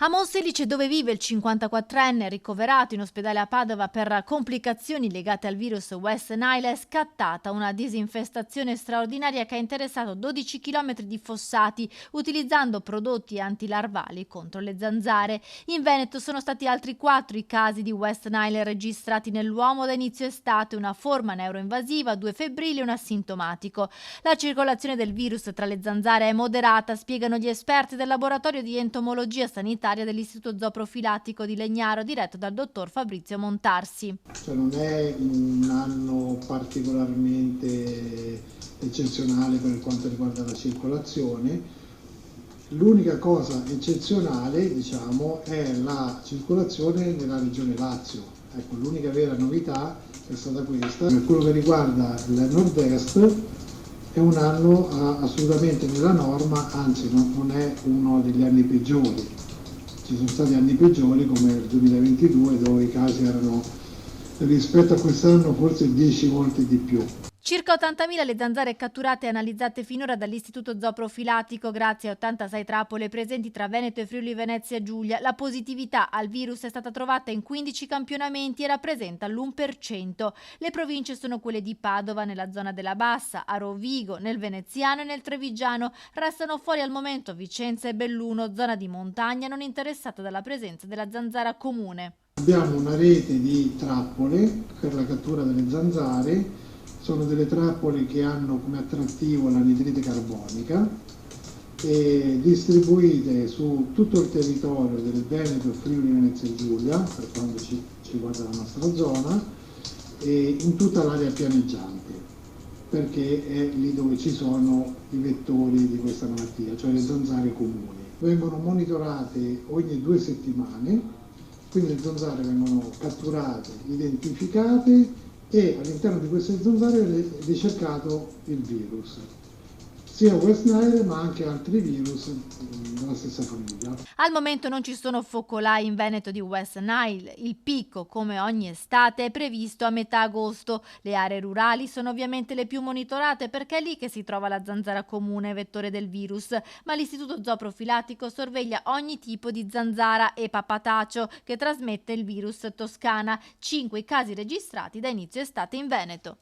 A Monselice, dove vive il 54enne ricoverato in ospedale a Padova per complicazioni legate al virus West Nile, è scattata una disinfestazione straordinaria che ha interessato 12 km di fossati utilizzando prodotti antilarvali contro le zanzare. In Veneto sono stati altri 4 i casi di West Nile registrati nell'uomo da inizio estate, una forma neuroinvasiva, 2 febbrili e un asintomatico. La circolazione del virus tra le zanzare è moderata, spiegano gli esperti del laboratorio di entomologia sanitaria dell'Istituto Zooprofilattico di Legnaro, diretto dal dottor Fabrizio Montarsi. Non è un anno particolarmente eccezionale per quanto riguarda la circolazione. L'unica cosa eccezionale, è la circolazione nella regione Lazio. Ecco, l'unica vera novità è stata questa. Per quello che riguarda il nord-est è un anno assolutamente nella norma, anzi non è uno degli anni peggiori. Ci sono stati anni peggiori come il 2022 dove i casi erano rispetto a quest'anno forse 10 volte di più. Circa 80.000 le zanzare catturate e analizzate finora dall'Istituto Zooprofilattico grazie a 86 trappole presenti tra Veneto e Friuli Venezia Giulia. La positività al virus è stata trovata in 15 campionamenti e rappresenta l'1%. Le province sono quelle di Padova nella zona della Bassa, a Rovigo nel Veneziano e nel Trevigiano. Restano fuori al momento Vicenza e Belluno, zona di montagna non interessata dalla presenza della zanzara comune. Abbiamo una rete di trappole per la cattura delle zanzare. Sono delle trappole che hanno come attrattivo l'anidride carbonica e distribuite su tutto il territorio del Veneto, Friuli, Venezia Giulia, per quanto ci riguarda la nostra zona, e in tutta l'area pianeggiante, perché è lì dove ci sono i vettori di questa malattia, cioè le zanzare comuni. Vengono monitorate ogni 2 settimane, quindi le zanzare vengono catturate, identificate e all'interno di queste zanzare è ricercato il virus, sia West Nile ma anche altri virus della stessa famiglia. Al momento non ci sono focolai in Veneto di West Nile. Il picco, come ogni estate, è previsto a metà agosto. Le aree rurali sono ovviamente le più monitorate perché è lì che si trova la zanzara comune, vettore del virus, ma l'Istituto Zooprofilattico sorveglia ogni tipo di zanzara e papatacio che trasmette il virus Toscana, 5 i casi registrati da inizio estate in Veneto.